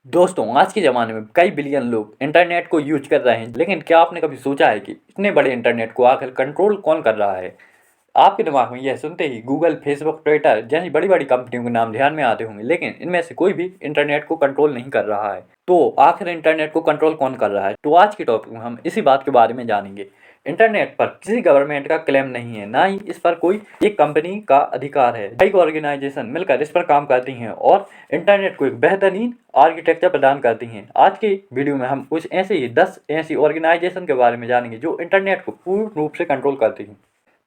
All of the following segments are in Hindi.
दोस्तों, आज के ज़माने में कई बिलियन लोग इंटरनेट को यूज़ कर रहे हैं, लेकिन क्या आपने कभी सोचा है कि इतने बड़े इंटरनेट को आखिर कंट्रोल कौन कर रहा है? आपके दिमाग में यह सुनते ही गूगल, फेसबुक, ट्विटर जैसी बड़ी-बड़ी कंपनियों के नाम ध्यान में आते होंगे, लेकिन इनमें से कोई भी इंटरनेट को कंट्रोल नहीं कर रहा है। तो आखिर इंटरनेट को कंट्रोल कौन कर रहा है? तो आज के टॉपिक में हम इसी बात के बारे में जानेंगे। इंटरनेट पर किसी गवर्नमेंट का क्लेम नहीं है, ना ही इस पर कोई एक कंपनी का अधिकार है। कई ऑर्गेनाइजेशन मिलकर इस पर काम करती हैं और इंटरनेट को एक बेहतरीन आर्किटेक्चर प्रदान करती हैं। आज के वीडियो में हम कुछ ऐसे ही 10 ऐसी ऑर्गेनाइजेशन के बारे में जानेंगे जो इंटरनेट को पूर्ण रूप से कंट्रोल करती हैं।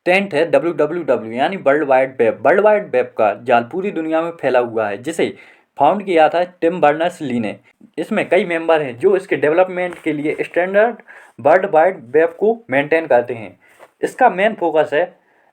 10th है WWW यानी world wide web. World wide web का जाल पूरी दुनिया में फैला हुआ है, जिसे फाउंड किया था टिम बर्नर्स-ली ने। इसमें कई मेंबर हैं जो इसके डेवलपमेंट के लिए स्टैंडर्ड वर्ल्ड वाइड वेब को मेंटेन करते हैं। इसका मेन फोकस है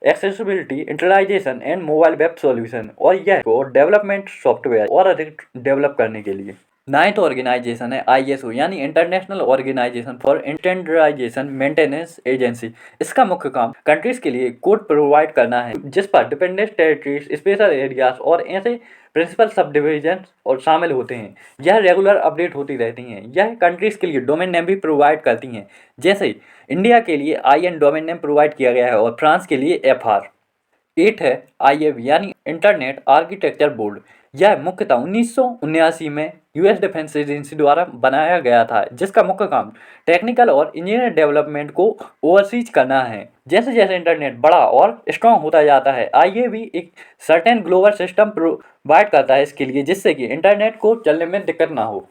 accessibility, internationalization and mobile web solution, और यह और डेवलपमेंट सॉफ्टवेयर और अधिक डेवलप करने के लिए। 9th ऑर्गेनाइजेशन है ISO यानी international organisation for standardisation maintenance agency. इसका मुख्य काम कंट्रीज के लिए कोड प्रोवाइड करना है, जिस पर डिपेंडेंट टेरिटरीज, स्पेशल एरियाज और ऐसे प्रिंसिपल सब डिविजन और शामिल होते हैं। यह रेगुलर अपडेट होती रहती हैं। यह कंट्रीज के लिए डोमेन नेम भी प्रोवाइड करती हैं, जैसे इंडिया के लिए IN डोमेन नेम प्रोवाइड किया गया है और फ्रांस के लिए FR। 8 है IAB यानी इंटरनेट आर्किटेक्चर बोर्ड। यह मुख्यतः 1979 में US डिफेंस एजेंसी द्वारा बनाया गया था, जिसका मुख्य काम टेक्निकल और इंजीनियर डेवलपमेंट को ओवरसीज करना है। जैसे जैसे इंटरनेट बड़ा और स्ट्रॉन्ग होता जाता है, IAB एक सर्टेन ग्लोबल सिस्टम प्रोवाइड करता है इसके लिए, जिससे कि इंटरनेट को चलने में दिक्कत ना हो।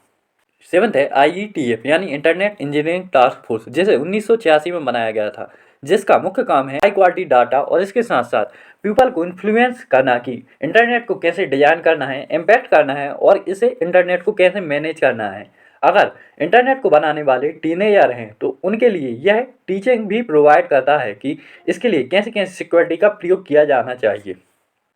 7th है IETF यानी इंटरनेट इंजीनियरिंग टास्क फोर्स, जिसे 1986 में बनाया गया था, जिसका मुख्य काम है हाई क्वालिटी डाटा और इसके साथ साथ पीपल को इन्फ्लुएंस करना कि इंटरनेट को कैसे डिजाइन करना है, इम्पैक्ट करना है और इसे इंटरनेट को कैसे मैनेज करना है। अगर इंटरनेट को बनाने वाले टीनेजर हैं तो उनके लिए यह टीचिंग भी प्रोवाइड करता है कि इसके लिए कैसे कैसे सिक्योरिटी का प्रयोग किया जाना चाहिए।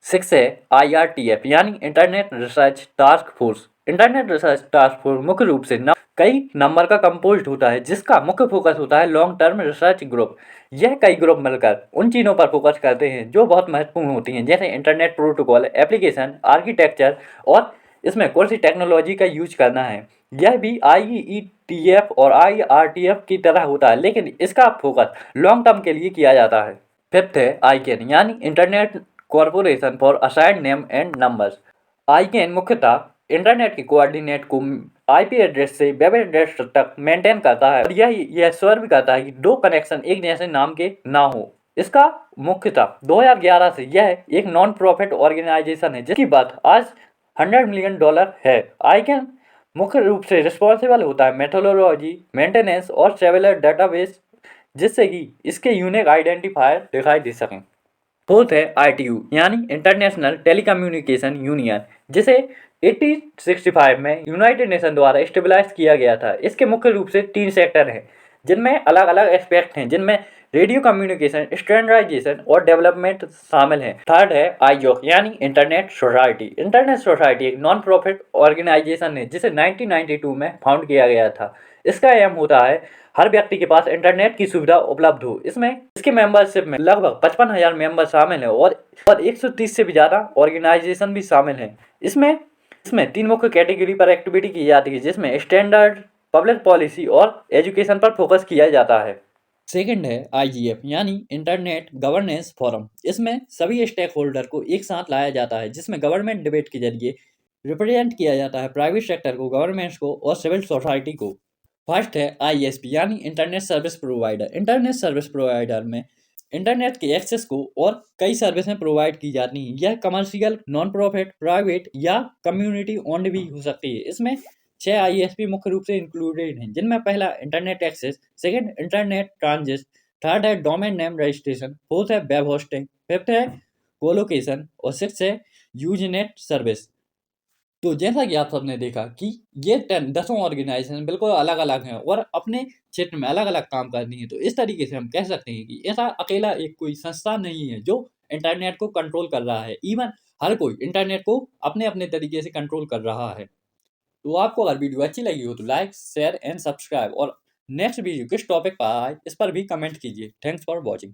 6 है IRTF यानी internet research task force. Internet research task force मुख्य रूप से कई नंबर का कंपोज्ड होता है, जिसका मुख्य फोकस होता है लॉन्ग टर्म रिसर्च ग्रुप। यह कई ग्रुप मिलकर उन चीज़ों पर फोकस करते हैं जो बहुत महत्वपूर्ण होती हैं, जैसे इंटरनेट प्रोटोकॉल, एप्लीकेशन आर्किटेक्चर, और इसमें कौन सी टेक्नोलॉजी का यूज करना है। यह भी IETF और IRTF की तरह होता है, लेकिन इसका फोकस लॉन्ग टर्म के लिए किया जाता है। 5th है ICANN यानी internet corporation for assigned name and numbers. ICANN मुख्यतः इंटरनेट के कोऑर्डिनेट को IP एड्रेस से वेब एड्रेस तक मेंटेन करता है, और यह श्योर भी करता है कि दो कनेक्शन एक जैसे नाम के ना हो। इसका मुख्यतः 2011 से यह एक नॉन प्रॉफिट ऑर्गेनाइजेशन है, जिसकी बात आज $100 मिलियन है। ICANN मुख्य रूप से रिस्पॉन्सिबल होता है मेथोडोलॉजी, मेंटेनेंस और सेलुलर डेटाबेस, जिससे कि इसके यूनिक आइडेंटिफायर दिखाई दे सकें। 4th है ITU यानी इंटरनेशनल टेलीकम्युनिकेशन यूनियन, जिसे 1865 में यूनाइटेड नेशन द्वारा स्टेबलाइज किया गया था। इसके मुख्य रूप से 3 सेक्टर हैं, जिनमें अलग अलग एस्पेक्ट हैं, जिनमें रेडियो कम्युनिकेशन, स्टैंडर्डाइजेशन और डेवलपमेंट शामिल हैं। 3rd है IOC यानी इंटरनेट सोसाइटी। इंटरनेट सोसाइटी एक नॉन प्रॉफिट ऑर्गेनाइजेशन है, जिसे 1992 में फाउंड किया गया था। इसका एम होता है हर व्यक्ति के पास इंटरनेट की सुविधा उपलब्ध हो। इसके मेंबरशिप में लगभग 55,000 मेंबर शामिल हैं और 130 से भी ज़्यादा ऑर्गेनाइजेशन भी शामिल हैं। इसमें 3 मुख्य कैटेगरी पर एक्टिविटी की जाती है, जिसमें स्टैंडर्ड, पब्लिक पॉलिसी और एजुकेशन पर फोकस किया जाता है। सेकंड है IGF यानी इंटरनेट गवर्नेंस फोरम। इसमें सभी स्टेक होल्डर को एक साथ लाया जाता है, जिसमें गवर्नमेंट डिबेट के जरिए रिप्रेजेंट किया जाता है प्राइवेट सेक्टर को, गवर्नमेंट्स को और सिविल सोसाइटी को। फर्स्ट है ISP यानी internet service provider. Internet service provider में इंटरनेट के एक्सेस को और कई सर्विसें प्रोवाइड की जाती हैं। यह कमर्शियल, नॉन प्रॉफिट, प्राइवेट या कम्युनिटी ओन्ड भी हो सकती है। इसमें 6 ISP मुख्य रूप से इंक्लूडेड हैं, जिनमें पहला internet access, second internet transit, third है डोमेन नेम रजिस्ट्रेशन, फोर्थ है वेब होस्टिंग, फिफ्थ है कोलोकेशन और सिक्स है यूजनेट सर्विस। तो जैसा कि आप सबने देखा कि ये 10 ऑर्गेनाइजेशन बिल्कुल अलग अलग हैं और अपने क्षेत्र में अलग अलग काम करती हैं। तो इस तरीके से हम कह सकते हैं कि ऐसा अकेला एक कोई संस्था नहीं है जो इंटरनेट को कंट्रोल कर रहा है। इवन हर कोई इंटरनेट को अपने अपने तरीके से कंट्रोल कर रहा है। तो आपको अगर वीडियो अच्छी लगी हो तो लाइक, शेयर एंड सब्सक्राइब, और नेक्स्ट वीडियो किस टॉपिक पर आए इस पर भी कमेंट कीजिए। Thanks for watching.